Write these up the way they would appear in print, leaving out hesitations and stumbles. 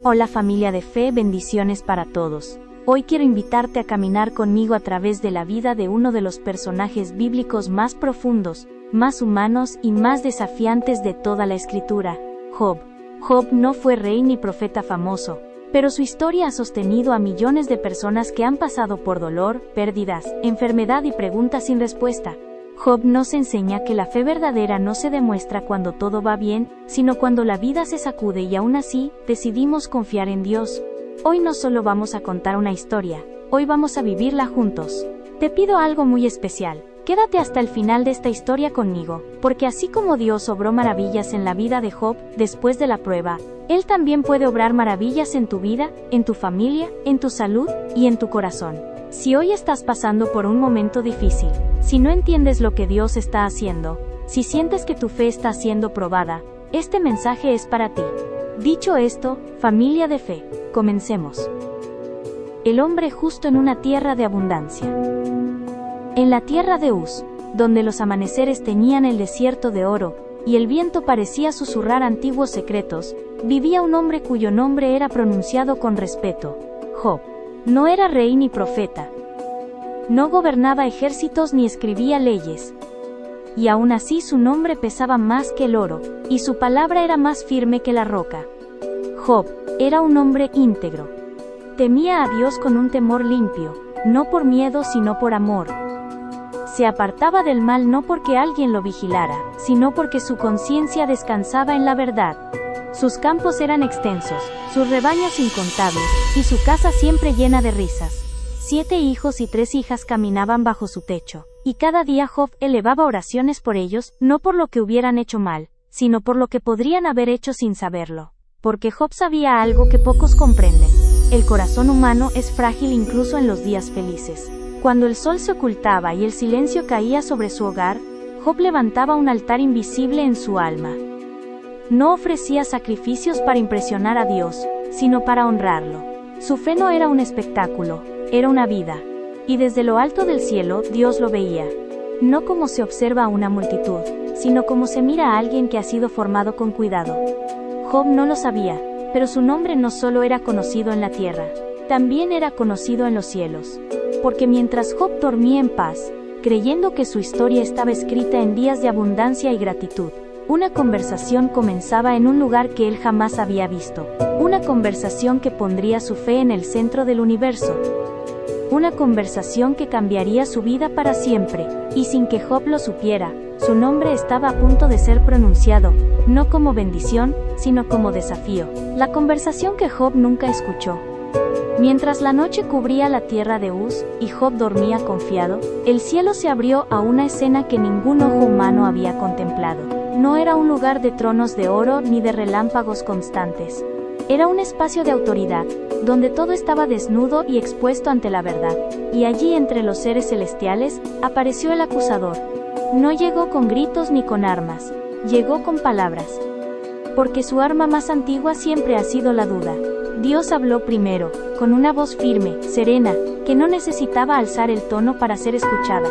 Hola familia de fe, bendiciones para todos. Hoy quiero invitarte a caminar conmigo a través de la vida de uno de los personajes bíblicos más profundos, más humanos y más desafiantes de toda la Escritura, Job. Job no fue rey ni profeta famoso, pero su historia ha sostenido a millones de personas que han pasado por dolor, pérdidas, enfermedad y preguntas sin respuesta. Job nos enseña que la fe verdadera no se demuestra cuando todo va bien, sino cuando la vida se sacude y aún así, decidimos confiar en Dios. Hoy no solo vamos a contar una historia, hoy vamos a vivirla juntos. Te pido algo muy especial, quédate hasta el final de esta historia conmigo, porque así como Dios obró maravillas en la vida de Job, después de la prueba, Él también puede obrar maravillas en tu vida, en tu familia, en tu salud y en tu corazón. Si hoy estás pasando por un momento difícil, si no entiendes lo que Dios está haciendo, si sientes que tu fe está siendo probada, este mensaje es para ti. Dicho esto, familia de fe, comencemos. El hombre justo en una tierra de abundancia. En la tierra de Uz, donde los amaneceres teñían el desierto de oro, y el viento parecía susurrar antiguos secretos, vivía un hombre cuyo nombre era pronunciado con respeto, Job. No era rey ni profeta. No gobernaba ejércitos ni escribía leyes. Y aún así su nombre pesaba más que el oro, y su palabra era más firme que la roca. Job era un hombre íntegro. Temía a Dios con un temor limpio, no por miedo sino por amor. Se apartaba del mal no porque alguien lo vigilara, sino porque su conciencia descansaba en la verdad. Sus campos eran extensos, sus rebaños incontables, y su casa siempre llena de risas. 7 hijos y 3 hijas caminaban bajo su techo, y cada día Job elevaba oraciones por ellos, no por lo que hubieran hecho mal, sino por lo que podrían haber hecho sin saberlo. Porque Job sabía algo que pocos comprenden. El corazón humano es frágil incluso en los días felices. Cuando el sol se ocultaba y el silencio caía sobre su hogar, Job levantaba un altar invisible en su alma. No ofrecía sacrificios para impresionar a Dios, sino para honrarlo. Su fe no era un espectáculo, era una vida. Y desde lo alto del cielo, Dios lo veía. No como se observa a una multitud, sino como se mira a alguien que ha sido formado con cuidado. Job no lo sabía, pero su nombre no solo era conocido en la tierra, también era conocido en los cielos. Porque mientras Job dormía en paz, creyendo que su historia estaba escrita en días de abundancia y gratitud, una conversación comenzaba en un lugar que él jamás había visto. Una conversación que pondría su fe en el centro del universo. Una conversación que cambiaría su vida para siempre, y sin que Job lo supiera, su nombre estaba a punto de ser pronunciado, no como bendición, sino como desafío. La conversación que Job nunca escuchó. Mientras la noche cubría la tierra de Uz, y Job dormía confiado, el cielo se abrió a una escena que ningún ojo humano había contemplado. No era un lugar de tronos de oro ni de relámpagos constantes. Era un espacio de autoridad, donde todo estaba desnudo y expuesto ante la verdad. Y allí entre los seres celestiales, apareció el acusador. No llegó con gritos ni con armas, llegó con palabras. Porque su arma más antigua siempre ha sido la duda. Dios habló primero, con una voz firme, serena, que no necesitaba alzar el tono para ser escuchada.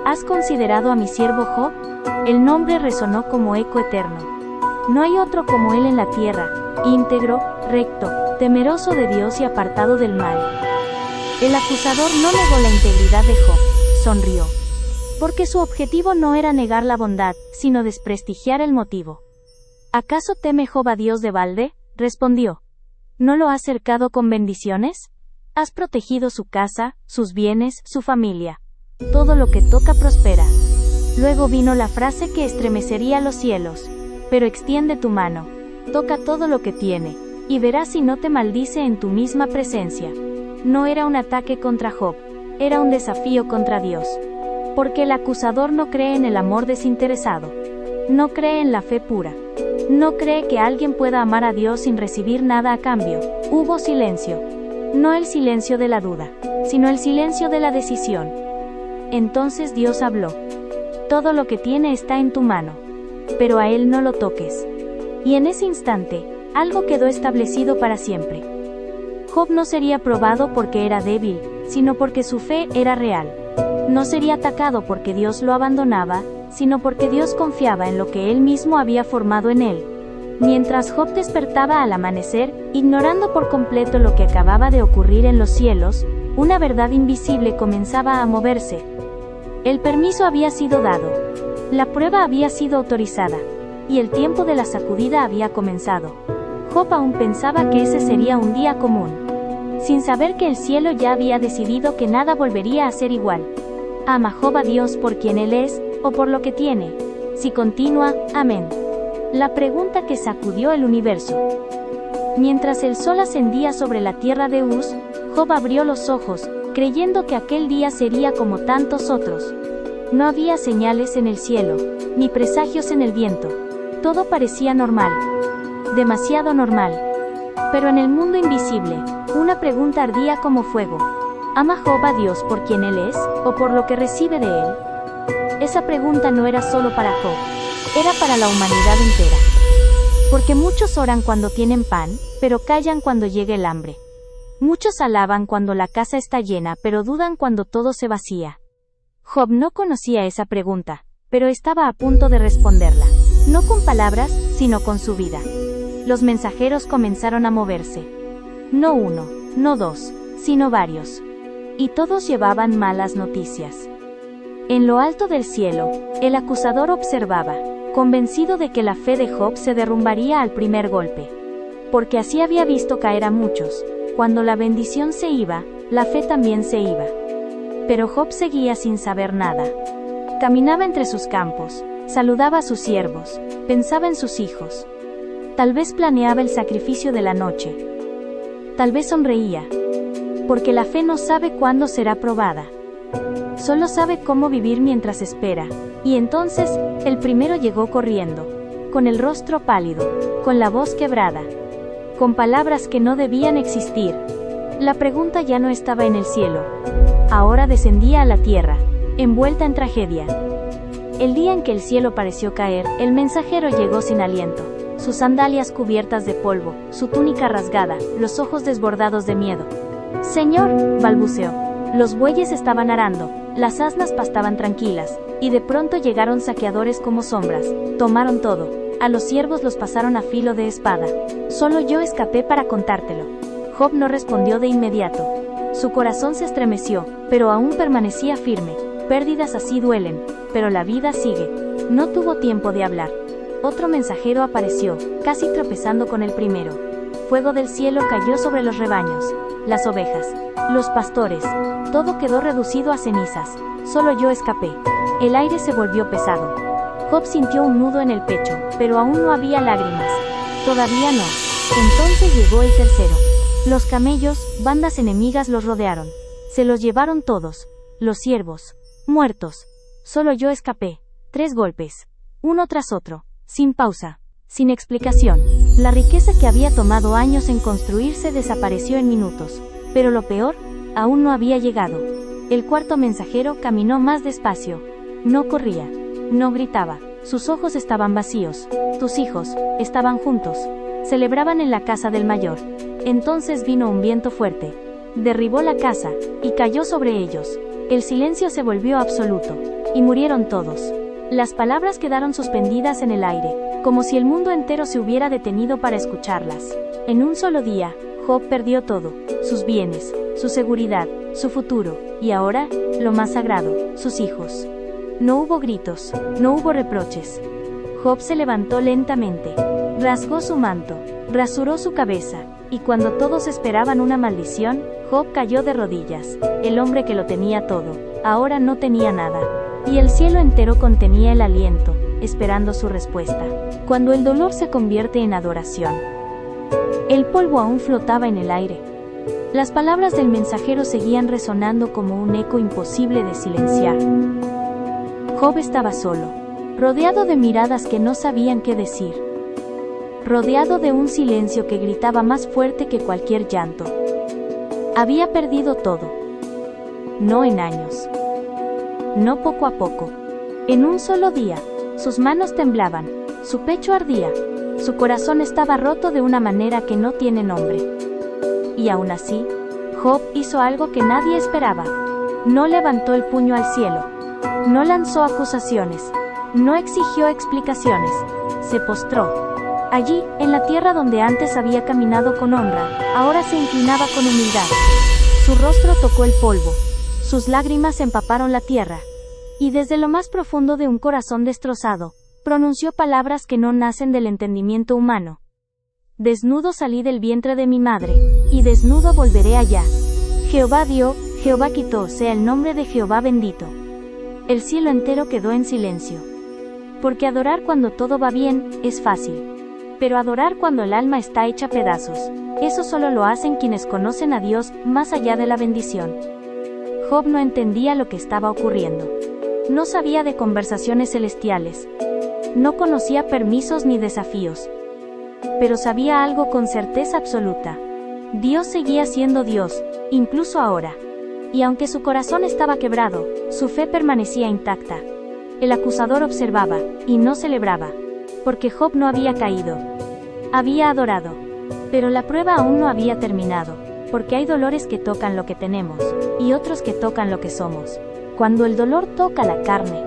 ¿Has considerado a mi siervo Job? El nombre resonó como eco eterno. No hay otro como él en la tierra, íntegro, recto, temeroso de Dios y apartado del mal. El acusador no negó la integridad de Job, sonrió. Porque su objetivo no era negar la bondad, sino desprestigiar el motivo. ¿Acaso teme Job a Dios de balde? Respondió. ¿No lo has cercado con bendiciones? Has protegido su casa, sus bienes, su familia. Todo lo que toca prospera. Luego vino la frase que estremecería los cielos. Pero extiende tu mano, toca todo lo que tiene, y verás si no te maldice en tu misma presencia. No era un ataque contra Job, era un desafío contra Dios. Porque el acusador no cree en el amor desinteresado. No cree en la fe pura. No cree que alguien pueda amar a Dios sin recibir nada a cambio. Hubo silencio. No el silencio de la duda, sino el silencio de la decisión. Entonces Dios habló. Todo lo que tiene está en tu mano, pero a él no lo toques. Y en ese instante, algo quedó establecido para siempre. Job no sería probado porque era débil, sino porque su fe era real. No sería atacado porque Dios lo abandonaba, sino porque Dios confiaba en lo que él mismo había formado en él. Mientras Job despertaba al amanecer, ignorando por completo lo que acababa de ocurrir en los cielos, una verdad invisible comenzaba a moverse. El permiso había sido dado. La prueba había sido autorizada. Y el tiempo de la sacudida había comenzado. Job aún pensaba que ese sería un día común, sin saber que el cielo ya había decidido que nada volvería a ser igual. ¿Ama Job a Dios por quien Él es, o por lo que tiene? Si continúa, amén. La pregunta que sacudió el universo. Mientras el sol ascendía sobre la tierra de Uz, Job abrió los ojos, creyendo que aquel día sería como tantos otros. No había señales en el cielo, ni presagios en el viento. Todo parecía normal. Demasiado normal. Pero en el mundo invisible, una pregunta ardía como fuego. ¿Ama Job a Dios por quien Él es, o por lo que recibe de Él? Esa pregunta no era solo para Job, era para la humanidad entera. Porque muchos oran cuando tienen pan, pero callan cuando llega el hambre. Muchos alaban cuando la casa está llena, pero dudan cuando todo se vacía. Job no conocía esa pregunta, pero estaba a punto de responderla. No con palabras, sino con su vida. Los mensajeros comenzaron a moverse. No uno, no dos, sino varios. Y todos llevaban malas noticias. En lo alto del cielo, el acusador observaba, convencido de que la fe de Job se derrumbaría al primer golpe. Porque así había visto caer a muchos. Cuando la bendición se iba, la fe también se iba. Pero Job seguía sin saber nada. Caminaba entre sus campos, saludaba a sus siervos, pensaba en sus hijos. Tal vez planeaba el sacrificio de la noche. Tal vez sonreía. Porque la fe no sabe cuándo será probada. Solo sabe cómo vivir mientras espera. Y entonces, el primero llegó corriendo, con el rostro pálido, con la voz quebrada, con palabras que no debían existir. La pregunta ya no estaba en el cielo. Ahora descendía a la tierra, envuelta en tragedia. El día en que el cielo pareció caer, el mensajero llegó sin aliento, sus sandalias cubiertas de polvo, su túnica rasgada, los ojos desbordados de miedo. «Señor», balbuceó. Los bueyes estaban arando, las asnas pastaban tranquilas, y de pronto llegaron saqueadores como sombras, tomaron todo. A los siervos los pasaron a filo de espada. Solo yo escapé para contártelo. Job no respondió de inmediato. Su corazón se estremeció, pero aún permanecía firme. Pérdidas así duelen, pero la vida sigue. No tuvo tiempo de hablar. Otro mensajero apareció, casi tropezando con el primero. Fuego del cielo cayó sobre los rebaños, las ovejas, los pastores. Todo quedó reducido a cenizas. Solo yo escapé. El aire se volvió pesado. Job sintió un nudo en el pecho, pero aún no había lágrimas. Todavía no. Entonces llegó el tercero. Los camellos, bandas enemigas los rodearon. Se los llevaron todos. Los siervos, muertos. Solo yo escapé. 3 golpes. Uno tras otro. Sin pausa. Sin explicación. La riqueza que había tomado años en construirse desapareció en minutos. Pero lo peor, aún no había llegado. El cuarto mensajero caminó más despacio. No corría. No gritaba. Sus ojos estaban vacíos. Tus hijos estaban juntos. Celebraban en la casa del mayor. Entonces vino un viento fuerte. Derribó la casa, y cayó sobre ellos. El silencio se volvió absoluto. Y murieron todos. Las palabras quedaron suspendidas en el aire, como si el mundo entero se hubiera detenido para escucharlas. En un solo día, Job perdió todo. Sus bienes, su seguridad, su futuro, y ahora, lo más sagrado, sus hijos. No hubo gritos, no hubo reproches. Job se levantó lentamente, rasgó su manto, rasuró su cabeza, y cuando todos esperaban una maldición, Job cayó de rodillas. El hombre que lo tenía todo, ahora no tenía nada. Y el cielo entero contenía el aliento, esperando su respuesta. Cuando el dolor se convierte en adoración. El polvo aún flotaba en el aire. Las palabras del mensajero seguían resonando como un eco imposible de silenciar. Job estaba solo, rodeado de miradas que no sabían qué decir. Rodeado de un silencio que gritaba más fuerte que cualquier llanto. Había perdido todo. No en años. No poco a poco. En un solo día, sus manos temblaban, su pecho ardía, su corazón estaba roto de una manera que no tiene nombre. Y aún así, Job hizo algo que nadie esperaba. No levantó el puño al cielo. No lanzó acusaciones. No exigió explicaciones. Se postró. Allí, en la tierra donde antes había caminado con honra, ahora se inclinaba con humildad. Su rostro tocó el polvo. Sus lágrimas empaparon la tierra. Y desde lo más profundo de un corazón destrozado, pronunció palabras que no nacen del entendimiento humano. Desnudo salí del vientre de mi madre, y desnudo volveré allá. Jehová dio, Jehová quitó, sea el nombre de Jehová bendito. El cielo entero quedó en silencio. Porque adorar cuando todo va bien, es fácil. Pero adorar cuando el alma está hecha pedazos, eso solo lo hacen quienes conocen a Dios más allá de la bendición. Job no entendía lo que estaba ocurriendo. No sabía de conversaciones celestiales. No conocía permisos ni desafíos. Pero sabía algo con certeza absoluta. Dios seguía siendo Dios, incluso ahora. Y aunque su corazón estaba quebrado, su fe permanecía intacta. El acusador observaba, y no celebraba. Porque Job no había caído. Había adorado. Pero la prueba aún no había terminado, porque hay dolores que tocan lo que tenemos, y otros que tocan lo que somos. Cuando el dolor toca la carne,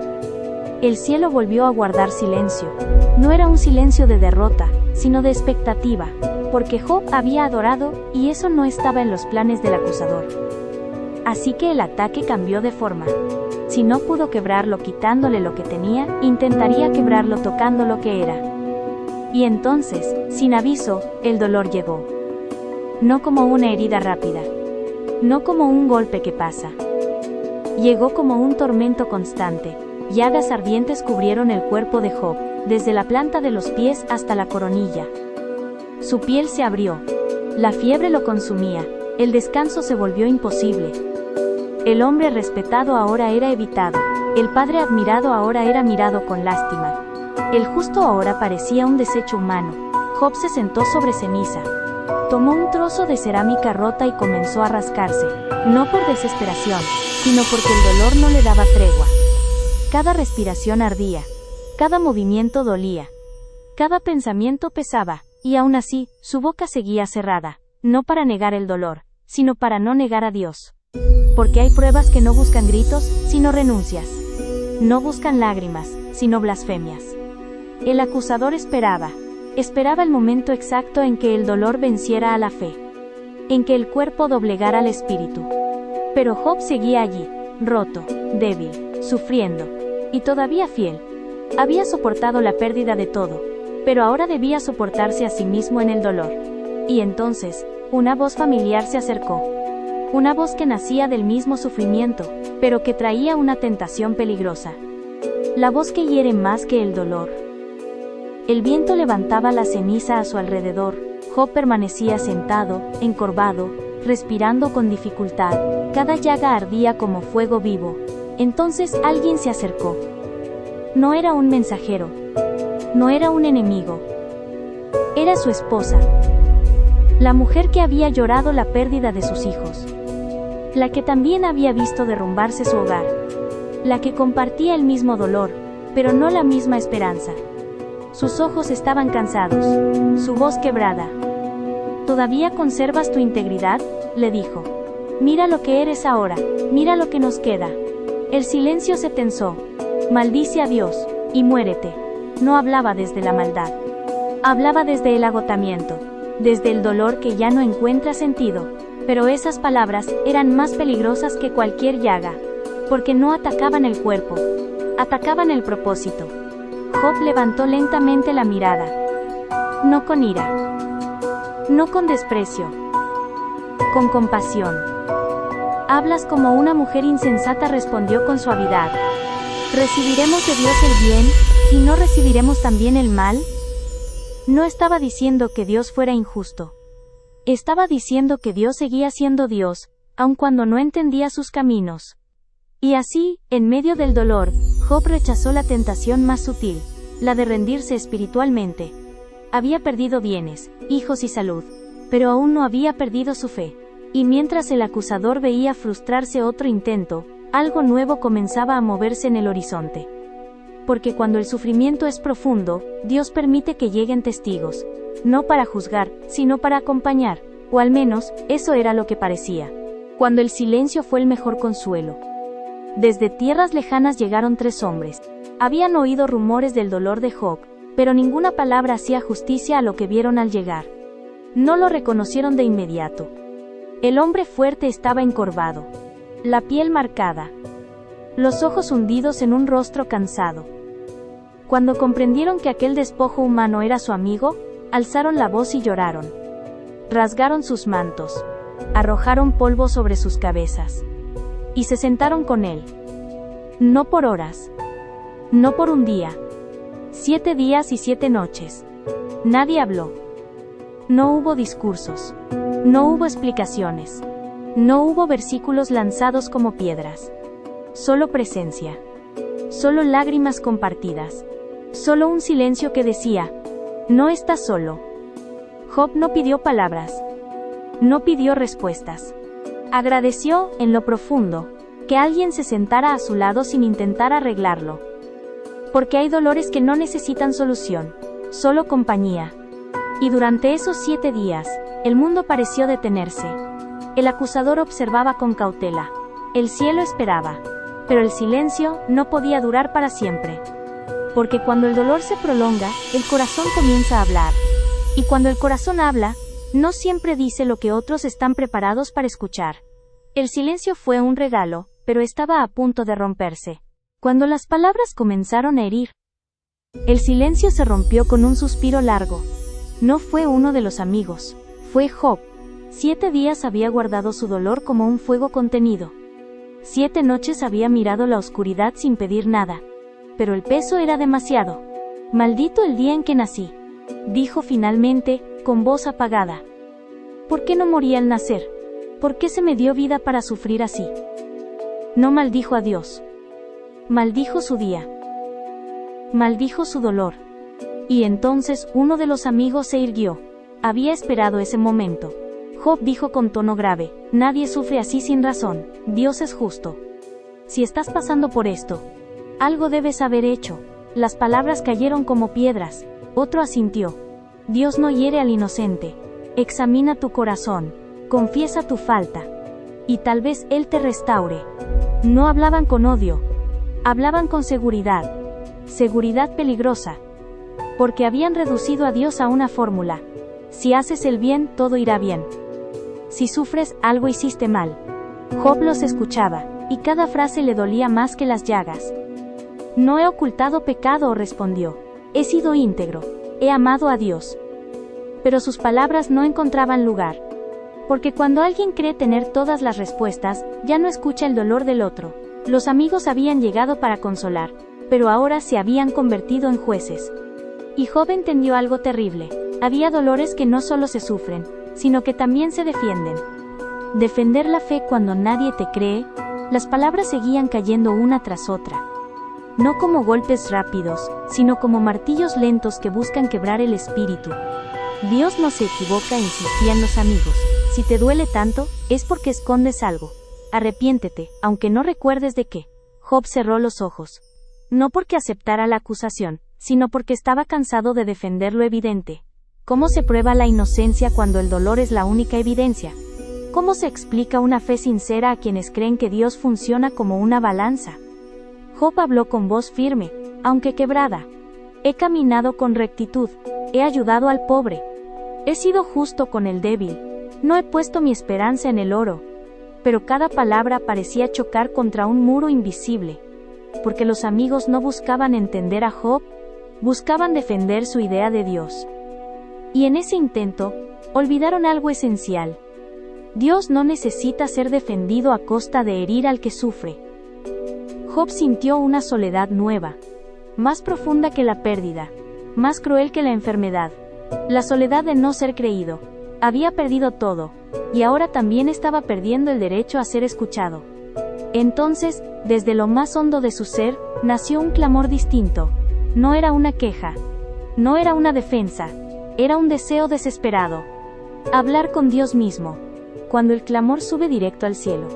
el cielo volvió a guardar silencio. No era un silencio de derrota, sino de expectativa, porque Job había adorado, y eso no estaba en los planes del acusador. Así que el ataque cambió de forma. Si no pudo quebrarlo quitándole lo que tenía, intentaría quebrarlo tocando lo que era. Y entonces, sin aviso, el dolor llegó. No como una herida rápida. No como un golpe que pasa. Llegó como un tormento constante. Llagas ardientes cubrieron el cuerpo de Job, desde la planta de los pies hasta la coronilla. Su piel se abrió. La fiebre lo consumía. El descanso se volvió imposible. El hombre respetado ahora era evitado. El padre admirado ahora era mirado con lástima. El justo ahora parecía un desecho humano. Job se sentó sobre ceniza. Tomó un trozo de cerámica rota y comenzó a rascarse, no por desesperación, sino porque el dolor no le daba tregua. Cada respiración ardía. Cada movimiento dolía. Cada pensamiento pesaba, y aún así, su boca seguía cerrada, no para negar el dolor, sino para no negar a Dios. Porque hay pruebas que no buscan gritos, sino renuncias. No buscan lágrimas, sino blasfemias. El acusador esperaba el momento exacto en que el dolor venciera a la fe, en que el cuerpo doblegara al espíritu. Pero Job seguía allí, roto, débil, sufriendo, y todavía fiel. Había soportado la pérdida de todo, pero ahora debía soportarse a sí mismo en el dolor. Y entonces, una voz familiar se acercó. Una voz que nacía del mismo sufrimiento, pero que traía una tentación peligrosa. La voz que hiere más que el dolor. El viento levantaba la ceniza a su alrededor. Job permanecía sentado, encorvado, respirando con dificultad. Cada llaga ardía como fuego vivo. Entonces alguien se acercó. No era un mensajero. No era un enemigo. Era su esposa. La mujer que había llorado la pérdida de sus hijos. La que también había visto derrumbarse su hogar. La que compartía el mismo dolor, pero no la misma esperanza. Sus ojos estaban cansados, su voz quebrada. ¿Todavía conservas tu integridad?, le dijo. Mira lo que eres ahora, mira lo que nos queda. El silencio se tensó. Maldice a Dios, y muérete. No hablaba desde la maldad. Hablaba desde el agotamiento, desde el dolor que ya no encuentra sentido. Pero esas palabras eran más peligrosas que cualquier llaga, porque no atacaban el cuerpo, atacaban el propósito. Job levantó lentamente la mirada. No con ira. No con desprecio. Con compasión. Hablas como una mujer insensata, respondió con suavidad. ¿Recibiremos de Dios el bien, y no recibiremos también el mal? No estaba diciendo que Dios fuera injusto. Estaba diciendo que Dios seguía siendo Dios, aun cuando no entendía sus caminos. Y así, en medio del dolor, Job rechazó la tentación más sutil, la de rendirse espiritualmente. Había perdido bienes, hijos y salud, pero aún no había perdido su fe. Y mientras el acusador veía frustrarse otro intento, algo nuevo comenzaba a moverse en el horizonte. Porque cuando el sufrimiento es profundo, Dios permite que lleguen testigos, no para juzgar, sino para acompañar, o al menos, eso era lo que parecía. Cuando el silencio fue el mejor consuelo. Desde tierras lejanas llegaron 3 hombres. Habían oído rumores del dolor de Job, pero ninguna palabra hacía justicia a lo que vieron al llegar. No lo reconocieron de inmediato. El hombre fuerte estaba encorvado, la piel marcada, los ojos hundidos en un rostro cansado. Cuando comprendieron que aquel despojo humano era su amigo, alzaron la voz y lloraron. Rasgaron sus mantos, arrojaron polvo sobre sus cabezas, y se sentaron con él. No por horas, no por un día, 7 días y 7 noches. Nadie habló. No hubo discursos, no hubo explicaciones, no hubo versículos lanzados como piedras. Solo presencia, solo lágrimas compartidas, solo un silencio que decía, no estás solo. Job no pidió palabras, no pidió respuestas. Agradeció, en lo profundo, que alguien se sentara a su lado sin intentar arreglarlo. Porque hay dolores que no necesitan solución, solo compañía. Y durante esos 7 días, el mundo pareció detenerse. El acusador observaba con cautela. El cielo esperaba. Pero el silencio no podía durar para siempre. Porque cuando el dolor se prolonga, el corazón comienza a hablar. Y cuando el corazón habla, no siempre dice lo que otros están preparados para escuchar. El silencio fue un regalo, pero estaba a punto de romperse. Cuando las palabras comenzaron a herir, el silencio se rompió con un suspiro largo. No fue uno de los amigos, fue Job. 7 días había guardado su dolor como un fuego contenido. 7 noches había mirado la oscuridad sin pedir nada. Pero el peso era demasiado. Maldito el día en que nací, dijo finalmente, con voz apagada. ¿Por qué no morí al nacer? ¿Por qué se me dio vida para sufrir así? No maldijo a Dios. Maldijo su día. Maldijo su dolor. Y entonces uno de los amigos se irguió. Había esperado ese momento. Job dijo con tono grave, nadie sufre así sin razón, Dios es justo. Si estás pasando por esto, algo debes haber hecho. Las palabras cayeron como piedras. Otro asintió. Dios no hiere al inocente. Examina tu corazón. Confiesa tu falta. Y tal vez Él te restaure. No hablaban con odio. Hablaban con seguridad. Seguridad peligrosa. Porque habían reducido a Dios a una fórmula. Si haces el bien, todo irá bien. Si sufres, algo hiciste mal. Job los escuchaba, y cada frase le dolía más que las llagas. No he ocultado pecado, respondió. He sido íntegro. He amado a Dios. Pero sus palabras no encontraban lugar. Porque cuando alguien cree tener todas las respuestas, ya no escucha el dolor del otro. Los amigos habían llegado para consolar, pero ahora se habían convertido en jueces. Y Job entendió algo terrible. Había dolores que no solo se sufren, sino que también se defienden. Defender la fe cuando nadie te cree. Las palabras seguían cayendo una tras otra. No como golpes rápidos, sino como martillos lentos que buscan quebrar el espíritu. Dios no se equivoca, insistían los amigos. Si te duele tanto, es porque escondes algo. Arrepiéntete, aunque no recuerdes de qué. Job cerró los ojos. No porque aceptara la acusación, sino porque estaba cansado de defender lo evidente. ¿Cómo se prueba la inocencia cuando el dolor es la única evidencia? ¿Cómo se explica una fe sincera a quienes creen que Dios funciona como una balanza? Job habló con voz firme, aunque quebrada. He caminado con rectitud, he ayudado al pobre. He sido justo con el débil. No he puesto mi esperanza en el oro. Pero cada palabra parecía chocar contra un muro invisible. Porque los amigos no buscaban entender a Job, buscaban defender su idea de Dios. Y en ese intento, olvidaron algo esencial. Dios no necesita ser defendido a costa de herir al que sufre. Job sintió una soledad nueva, más profunda que la pérdida, más cruel que la enfermedad. La soledad de no ser creído. Había perdido todo, y ahora también estaba perdiendo el derecho a ser escuchado. Entonces, desde lo más hondo de su ser, nació un clamor distinto. No era una queja, no era una defensa, era un deseo desesperado. Hablar con Dios mismo. Cuando el clamor sube directo al cielo.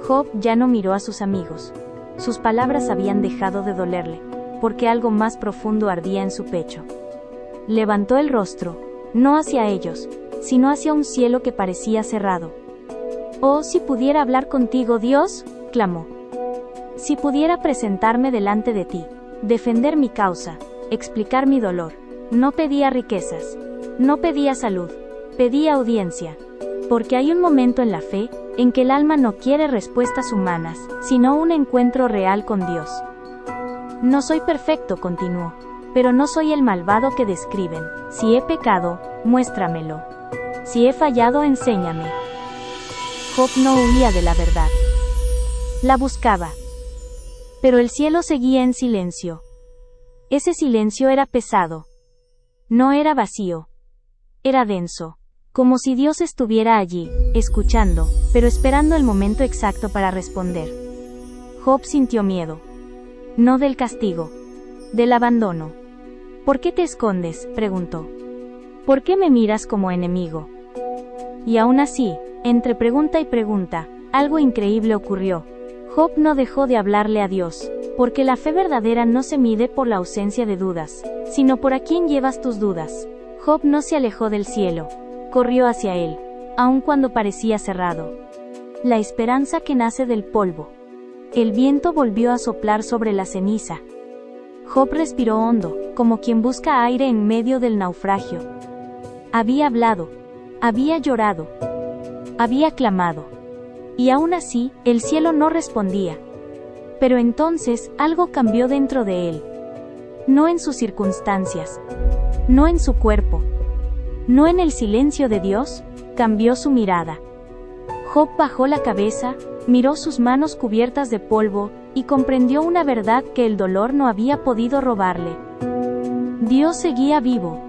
Job ya no miró a sus amigos. Sus palabras habían dejado de dolerle, porque algo más profundo ardía en su pecho. Levantó el rostro, no hacia ellos, sino hacia un cielo que parecía cerrado. «Oh, si pudiera hablar contigo, Dios», clamó. «Si pudiera presentarme delante de ti, defender mi causa, explicar mi dolor. No pedía riquezas. No pedía salud. Pedía audiencia. Porque hay un momento en la fe, en que el alma no quiere respuestas humanas, sino un encuentro real con Dios. No soy perfecto, continuó, pero no soy el malvado que describen. Si he pecado, muéstramelo. Si he fallado, enséñame. Job no huía de la verdad. La buscaba. Pero el cielo seguía en silencio. Ese silencio era pesado. No era vacío. Era denso. Como si Dios estuviera allí, escuchando, pero esperando el momento exacto para responder. Job sintió miedo. No del castigo. Del abandono. ¿Por qué te escondes?, preguntó. ¿Por qué me miras como enemigo? Y aún así, entre pregunta y pregunta, algo increíble ocurrió. Job no dejó de hablarle a Dios, porque la fe verdadera no se mide por la ausencia de dudas, sino por a quién llevas tus dudas. Job no se alejó del cielo. Corrió hacia él, aun cuando parecía cerrado. La esperanza que nace del polvo. El viento volvió a soplar sobre la ceniza. Job respiró hondo, como quien busca aire en medio del naufragio. Había hablado, había llorado, había clamado. Y aún así, el cielo no respondía. Pero entonces, algo cambió dentro de él. No en sus circunstancias, no en su cuerpo, no en el silencio de Dios, cambió su mirada. Job bajó la cabeza, miró sus manos cubiertas de polvo, y comprendió una verdad que el dolor no había podido robarle. Dios seguía vivo.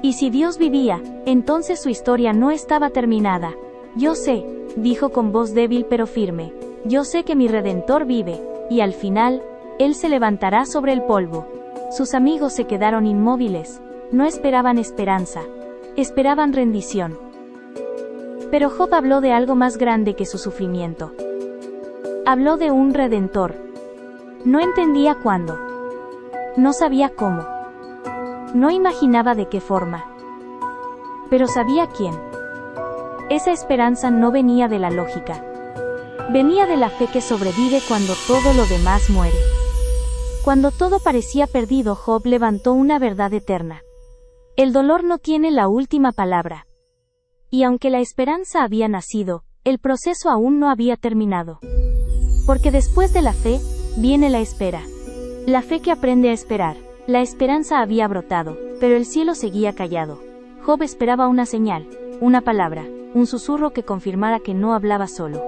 Y si Dios vivía, entonces su historia no estaba terminada. Yo sé, dijo con voz débil pero firme, yo sé que mi Redentor vive, y al final, Él se levantará sobre el polvo. Sus amigos se quedaron inmóviles, no esperaban esperanza. Esperaban rendición. Pero Job habló de algo más grande que su sufrimiento. Habló de un Redentor. No entendía cuándo. No sabía cómo. No imaginaba de qué forma. Pero sabía quién. Esa esperanza no venía de la lógica. Venía de la fe que sobrevive cuando todo lo demás muere. Cuando todo parecía perdido, Job levantó una verdad eterna. El dolor no tiene la última palabra. Y aunque la esperanza había nacido, el proceso aún no había terminado. Porque después de la fe, viene la espera. La fe que aprende a esperar. La esperanza había brotado, pero el cielo seguía callado. Job esperaba una señal, una palabra, un susurro que confirmara que no hablaba solo.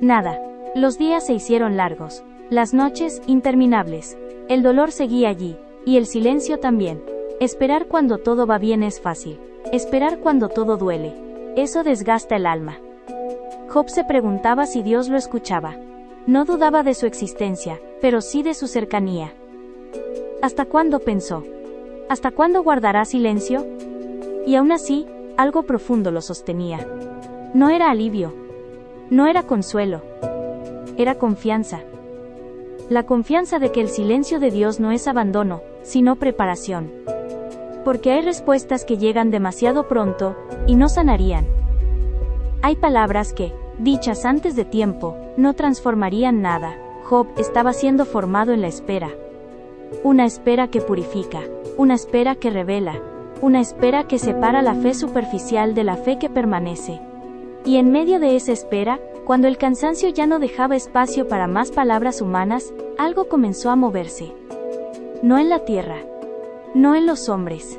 Nada. Los días se hicieron largos, las noches interminables. El dolor seguía allí, y el silencio también. Esperar cuando todo va bien es fácil. Esperar cuando todo duele. Eso desgasta el alma. Job se preguntaba si Dios lo escuchaba. No dudaba de su existencia, pero sí de su cercanía. ¿Hasta cuándo?, pensó. ¿Hasta cuándo guardará silencio? Y aún así, algo profundo lo sostenía. No era alivio. No era consuelo. Era confianza. La confianza de que el silencio de Dios no es abandono, sino preparación. Porque hay respuestas que llegan demasiado pronto, y no sanarían. Hay palabras que, dichas antes de tiempo, no transformarían nada. Job estaba siendo formado en la espera. Una espera que purifica, una espera que revela, una espera que separa la fe superficial de la fe que permanece. Y en medio de esa espera, cuando el cansancio ya no dejaba espacio para más palabras humanas, algo comenzó a moverse. No en la tierra. No en los hombres.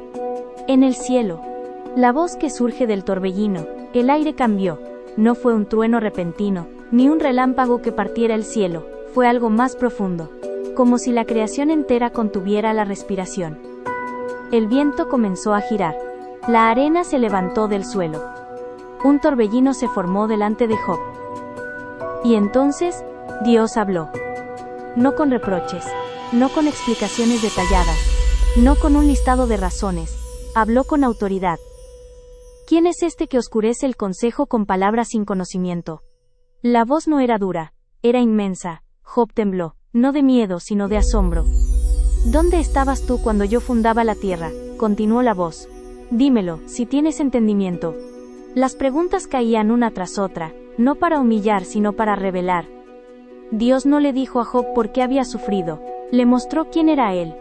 En el cielo. La voz que surge del torbellino. El aire cambió. No fue un trueno repentino, ni un relámpago que partiera el cielo, fue algo más profundo. Como si la creación entera contuviera la respiración. El viento comenzó a girar. La arena se levantó del suelo. Un torbellino se formó delante de Job. Y entonces, Dios habló. No con reproches, no con explicaciones detalladas. No con un listado de razones, habló con autoridad. ¿Quién es este que oscurece el consejo con palabras sin conocimiento? La voz no era dura, era inmensa. Job tembló, no de miedo sino de asombro. ¿Dónde estabas tú cuando yo fundaba la tierra?, continuó la voz. Dímelo, si tienes entendimiento. Las preguntas caían una tras otra, no para humillar sino para revelar. Dios no le dijo a Job por qué había sufrido, le mostró quién era él.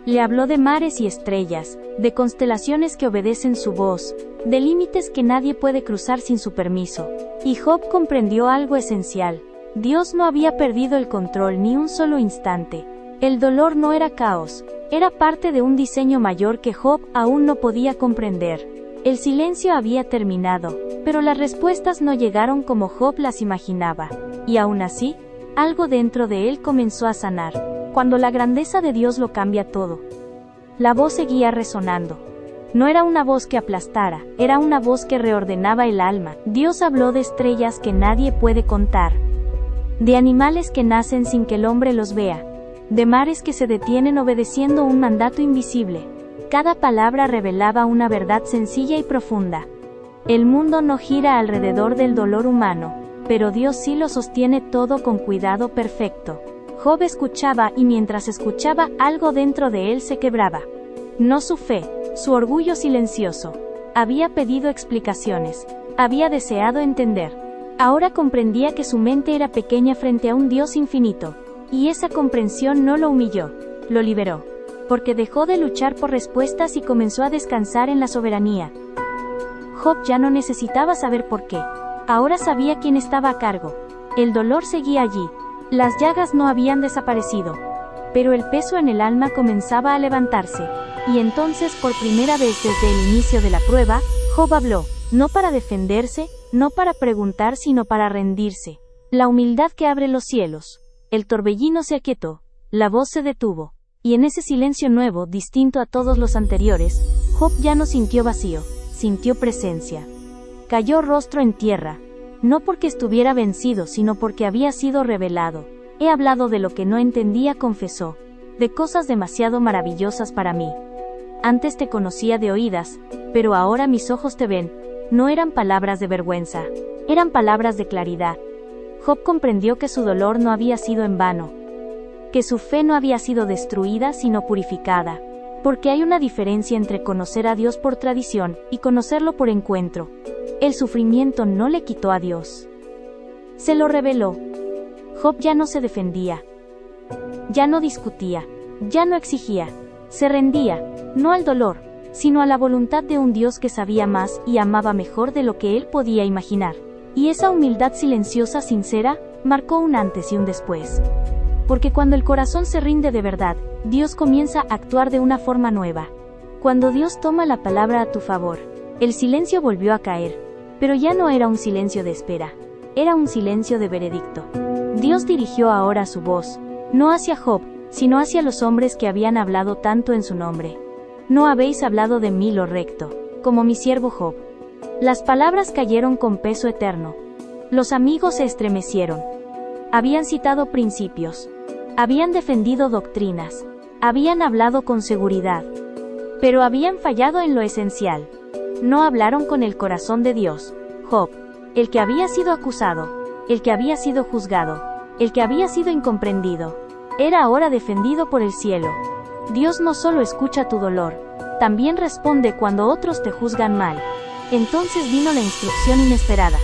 Le habló de mares y estrellas, de constelaciones que obedecen su voz, de límites que nadie puede cruzar sin su permiso. Y Job comprendió algo esencial. Dios no había perdido el control ni un solo instante. El dolor no era caos, era parte de un diseño mayor que Job aún no podía comprender. El silencio había terminado, pero las respuestas no llegaron como Job las imaginaba. Y aún así, algo dentro de él comenzó a sanar. Cuando la grandeza de Dios lo cambia todo. La voz seguía resonando. No era una voz que aplastara, era una voz que reordenaba el alma. Dios habló de estrellas que nadie puede contar, de animales que nacen sin que el hombre los vea, de mares que se detienen obedeciendo un mandato invisible. Cada palabra revelaba una verdad sencilla y profunda. El mundo no gira alrededor del dolor humano, pero Dios sí lo sostiene todo con cuidado perfecto. Job escuchaba y mientras escuchaba, algo dentro de él se quebraba. No su fe, su orgullo silencioso. Había pedido explicaciones, había deseado entender. Ahora comprendía que su mente era pequeña frente a un Dios infinito, y esa comprensión no lo humilló, lo liberó, porque dejó de luchar por respuestas y comenzó a descansar en la soberanía. Job ya no necesitaba saber por qué, ahora sabía quién estaba a cargo. El dolor seguía allí. Las llagas no habían desaparecido, pero el peso en el alma comenzaba a levantarse, y entonces por primera vez desde el inicio de la prueba, Job habló, no para defenderse, no para preguntar sino para rendirse. La humildad que abre los cielos. El torbellino se aquietó, la voz se detuvo, y en ese silencio nuevo, distinto a todos los anteriores, Job ya no sintió vacío, sintió presencia. Cayó rostro en tierra. No porque estuviera vencido, sino porque había sido revelado. He hablado de lo que no entendía, confesó, de cosas demasiado maravillosas para mí. Antes te conocía de oídas, pero ahora mis ojos te ven. No eran palabras de vergüenza, eran palabras de claridad. Job comprendió que su dolor no había sido en vano, que su fe no había sido destruida sino purificada, porque hay una diferencia entre conocer a Dios por tradición y conocerlo por encuentro. El sufrimiento no le quitó a Dios. Se lo reveló. Job ya no se defendía. Ya no discutía. Ya no exigía. Se rendía, no al dolor, sino a la voluntad de un Dios que sabía más y amaba mejor de lo que él podía imaginar. Y esa humildad silenciosa, sincera, marcó un antes y un después. Porque cuando el corazón se rinde de verdad, Dios comienza a actuar de una forma nueva. Cuando Dios toma la palabra a tu favor, el silencio volvió a caer. Pero ya no era un silencio de espera, era un silencio de veredicto. Dios dirigió ahora su voz, no hacia Job, sino hacia los hombres que habían hablado tanto en su nombre. No habéis hablado de mí lo recto, como mi siervo Job. Las palabras cayeron con peso eterno. Los amigos se estremecieron. Habían citado principios, habían defendido doctrinas, habían hablado con seguridad, pero habían fallado en lo esencial. No hablaron con el corazón de Dios. Job, el que había sido acusado, el que había sido juzgado, el que había sido incomprendido, era ahora defendido por el cielo. Dios no solo escucha tu dolor, también responde cuando otros te juzgan mal. Entonces vino la instrucción inesperada.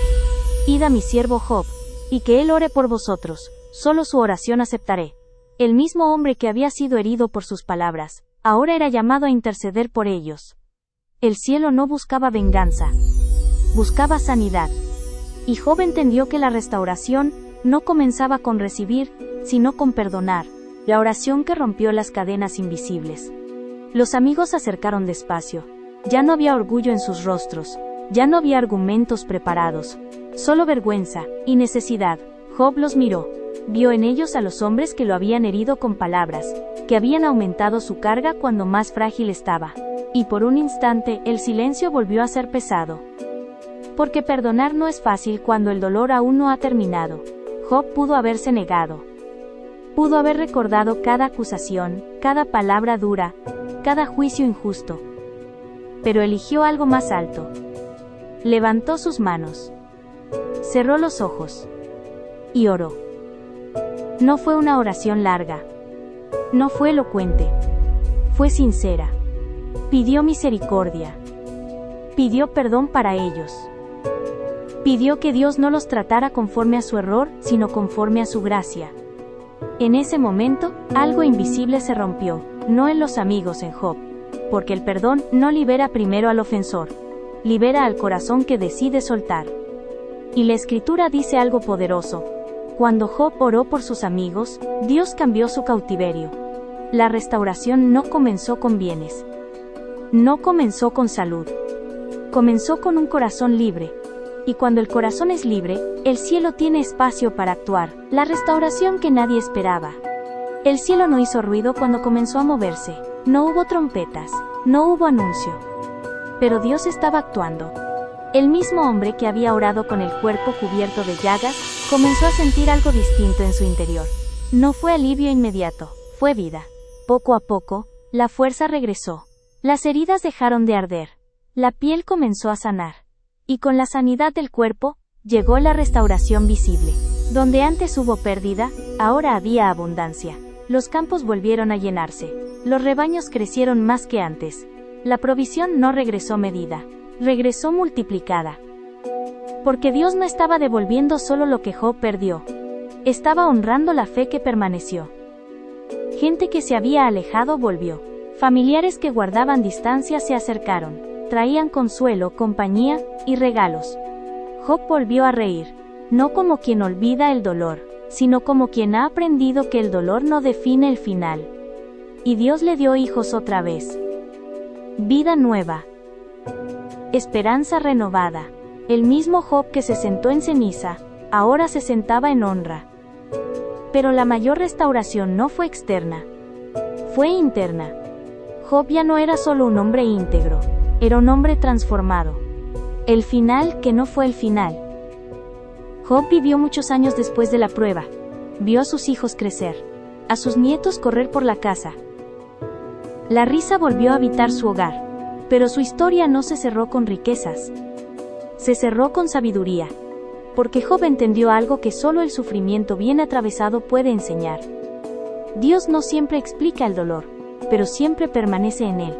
Id a mi siervo Job, y que él ore por vosotros, solo su oración aceptaré. El mismo hombre que había sido herido por sus palabras, ahora era llamado a interceder por ellos. El cielo no buscaba venganza, buscaba sanidad. Y Job entendió que la restauración no comenzaba con recibir, sino con perdonar, la oración que rompió las cadenas invisibles. Los amigos se acercaron despacio. Ya no había orgullo en sus rostros, ya no había argumentos preparados, solo vergüenza y necesidad. Job los miró, vio en ellos a los hombres que lo habían herido con palabras, que habían aumentado su carga cuando más frágil estaba. Y por un instante, el silencio volvió a ser pesado. Porque perdonar no es fácil cuando el dolor aún no ha terminado. Job pudo haberse negado. Pudo haber recordado cada acusación, cada palabra dura, cada juicio injusto. Pero eligió algo más alto. Levantó sus manos. Cerró los ojos. Y oró. No fue una oración larga. No fue elocuente. Fue sincera. Pidió misericordia. Pidió perdón para ellos. Pidió que Dios no los tratara conforme a su error, sino conforme a su gracia. En ese momento, algo invisible se rompió. no en los amigos en Job, porque el perdón no libera primero al ofensor, libera al corazón que decide soltar. Y la Escritura dice algo poderoso. Cuando Job oró por sus amigos, Dios cambió su cautiverio. La restauración no comenzó con bienes. No comenzó con salud. Comenzó con un corazón libre. Y cuando el corazón es libre, el cielo tiene espacio para actuar, la restauración que nadie esperaba. El cielo no hizo ruido cuando comenzó a moverse, no hubo trompetas, no hubo anuncio. Pero Dios estaba actuando. El mismo hombre que había orado con el cuerpo cubierto de llagas, comenzó a sentir algo distinto en su interior. No fue alivio inmediato, fue vida. Poco a poco, la fuerza regresó. Las heridas dejaron de arder. La piel comenzó a sanar. Y con la sanidad del cuerpo, llegó la restauración visible. Donde antes hubo pérdida, ahora había abundancia. Los campos volvieron a llenarse. Los rebaños crecieron más que antes. La provisión no regresó medida, regresó multiplicada. Porque Dios no estaba devolviendo solo lo que Job perdió. Estaba honrando la fe que permaneció. Gente que se había alejado volvió. Familiares que guardaban distancia se acercaron. Traían consuelo, compañía y regalos. Job volvió a reír, no como quien olvida el dolor, sino como quien ha aprendido que el dolor no define el final. Y Dios le dio hijos otra vez. Vida nueva. Esperanza renovada. El mismo Job que se sentó en ceniza, ahora se sentaba en honra. Pero la mayor restauración no fue externa, fue interna. Job ya no era solo un hombre íntegro, era un hombre transformado. El final que no fue el final. Job vivió muchos años después de la prueba. Vio a sus hijos crecer, a sus nietos correr por la casa. La risa volvió a habitar su hogar, pero su historia no se cerró con riquezas. Se cerró con sabiduría, porque Job entendió algo que solo el sufrimiento bien atravesado puede enseñar. Dios no siempre explica el dolor, pero siempre permanece en él.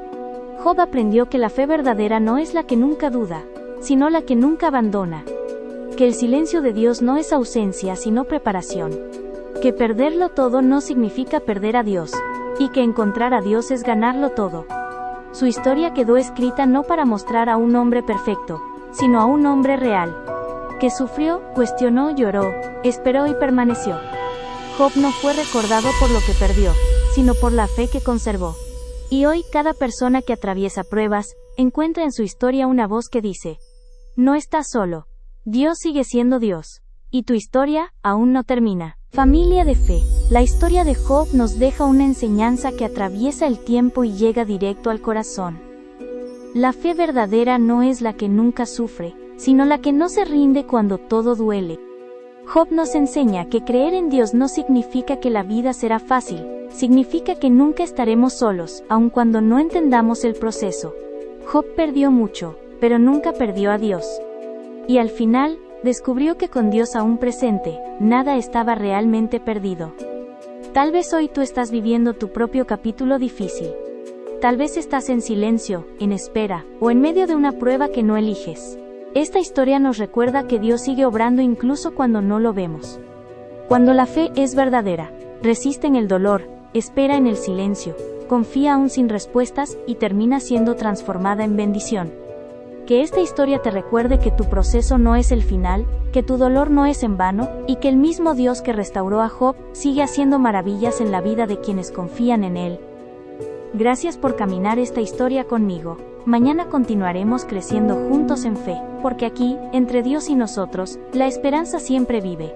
Job aprendió que la fe verdadera no es la que nunca duda, sino la que nunca abandona. Que el silencio de Dios no es ausencia sino preparación. Que perderlo todo no significa perder a Dios, y que encontrar a Dios es ganarlo todo. Su historia quedó escrita no para mostrar a un hombre perfecto, sino a un hombre real, que sufrió, cuestionó, lloró, esperó y permaneció. Job no fue recordado por lo que perdió, sino por la fe que conservó. Y hoy cada persona que atraviesa pruebas, encuentra en su historia una voz que dice: no estás solo. Dios sigue siendo Dios. Y tu historia aún no termina. Familia de fe, la historia de Job nos deja una enseñanza que atraviesa el tiempo y llega directo al corazón. La fe verdadera no es la que nunca sufre, sino la que no se rinde cuando todo duele. Job nos enseña que creer en Dios no significa que la vida será fácil, significa que nunca estaremos solos, aun cuando no entendamos el proceso. Job perdió mucho, pero nunca perdió a Dios. Y al final, descubrió que con Dios aún presente, nada estaba realmente perdido. Tal vez hoy tú estás viviendo tu propio capítulo difícil. Tal vez estás en silencio, en espera, o en medio de una prueba que no eliges. Esta historia nos recuerda que Dios sigue obrando incluso cuando no lo vemos. Cuando la fe es verdadera, resiste en el dolor, espera en el silencio, confía aún sin respuestas y termina siendo transformada en bendición. Que esta historia te recuerde que tu proceso no es el final, que tu dolor no es en vano, y que el mismo Dios que restauró a Job sigue haciendo maravillas en la vida de quienes confían en Él. Gracias por caminar esta historia conmigo. Mañana continuaremos creciendo juntos en fe, porque aquí, entre Dios y nosotros, la esperanza siempre vive.